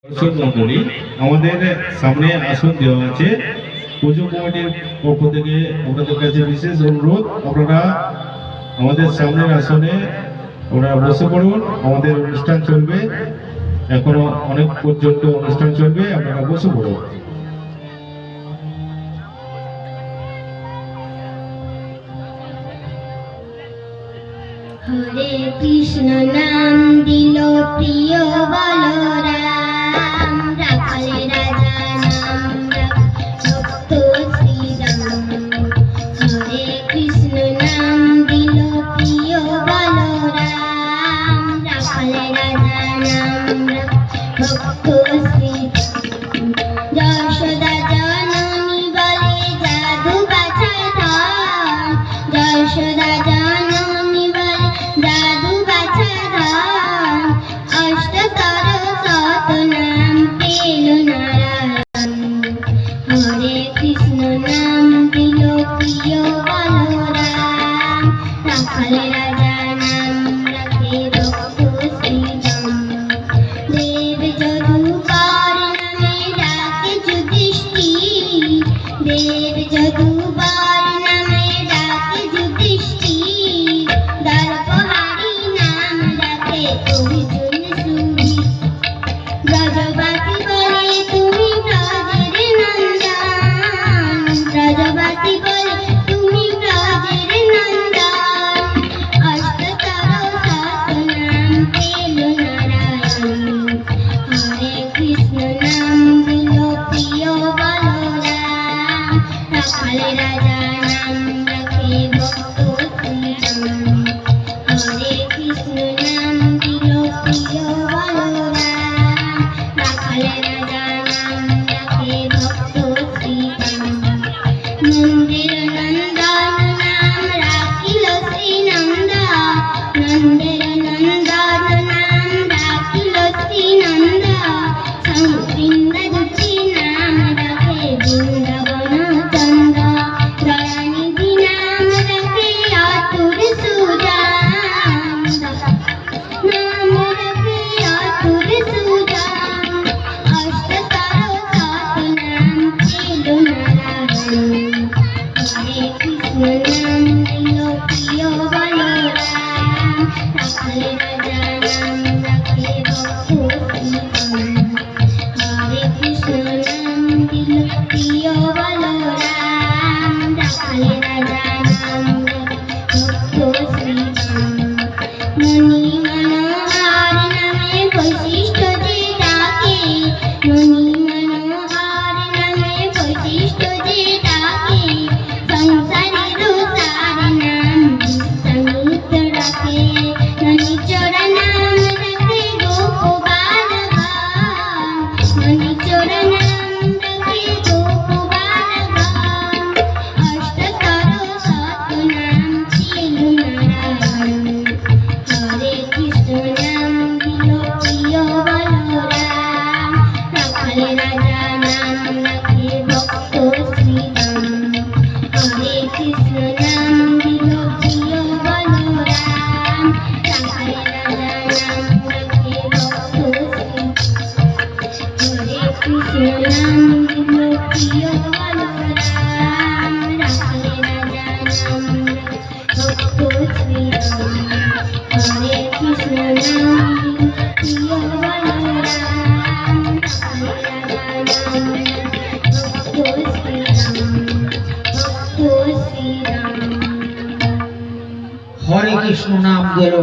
দর্শক মন্ডলী, আমাদের সামনে আসন দেওয়া আছে। পুজো কমিটির পক্ষ থেকে আপনাদের কাছে বিশেষ অনুরোধ, আপনারা আমাদের সামনের আসনে আপনারা বসে পড়ুন। আমাদের অনুষ্ঠান চলবে, এখনো অনেক পর্যন্ত অনুষ্ঠান চলবে, আপনারা বসে পড়ুন। হরে কৃষ্ণ নাম দিল প্রিয় বলরাম, রাখালে রাজা নাম ভক্ত শ্রীরাম। হরে কৃষ্ণ নাম দিল প্রিয় বলরাম, রাখালে রাজা নাম ভক্ত শ্রীরাম। যশোদা জননী বলে জাদু গাছের ধন, যশোদা জননী বলে জাদু গাছের ধন। অষ্টতর শত নাম পেল নারায়ণ। হরে কৃষ্ণ নাম দিল প্রিয় বলরাম, রাখালে রাজা নাম রাখে ভক্ত শ্রীরাম। দেব যদুবার নামে ডাকে যুধিষ্ঠির, দেব যদুবার নামে ডাকে যুধিষ্ঠির। দর্পহারি নাম ডাকে অর্জুন সুধীর। ব্রজবাসী বলে তুমি ব্রজের নন্দন, ব্রজবাসী বলে তুমি ব্রজের নন্দন। অষ্টতর শত নাম পেল নারায়ণ। হরে কৃষ্ণ নাম দিল প্রিয় বলরাম, রাখালে রাজা নাম রাখে ভক্ত শ্রীরাম। হরে কৃষ্ণ নাম দিল প্রিয় বলরাম, রাখালে রাজা নাম রাখে ভক্ত শ্রীরাম। নন্দের নন্দন নাম রাখিল শ্রীনন্দ, নন্দের নন্দন নাম রাখিল শ্রীনন্দ। বৃন্দাবতী নাম রাখে বৃন্দাবন চন্দ, দয়ানিধি নাম রাখে অতুল সুজাম, নাম রাখে অতুল সুজাম। অষ্টতর শত নাম পেল নারায়ণ। হরে কৃষ্ণ নাম দিল প্রিয় বলরাম, রাখালে রাজা নাম রাখে ভক্ত শ্রীরাম। হরে কৃষ্ণ নাম দিল প্রিয় বলরাম, রাখালে রাজা নাম রাখে ভক্ত শ্রীরাম। মণি মনোহর নামে বৈশিষ্ট্য যে ডাকে, মণি মনোহর নামে বৈশিষ্ট্য যে ডাকে। সংসারের সার নাম বিশ্বমিত রাখে, ননিচর নাম রাখে গোপবালগণ, ননিচর নাম রাখে গোপবালগণ। অষ্টতর শত নাম পেল নারায়ণ। হরে কৃষ্ণ নাম দিল প্রিয় বলরাম, রাখালে রাজা নাম রাখে ভক্ত শ্রীরাম। হরে কৃষ্ণ নাম দিল প্রিয় বলরাম, রাখালে রাজা নাম রাখে ভক্ত শ্রীরাম। হরে কৃষ্ণ নাম দিল প্রিয় বলরাম, রাখালে রাজা নাম রাখে ভক্ত শ্রীরাম। হরে কৃষ্ণ নাম দিল প্রিয় বলরাম, রাখালে রাজা নাম রাখে ভক্ত শ্রীরাম। হরে কৃষ্ণ নাম দিল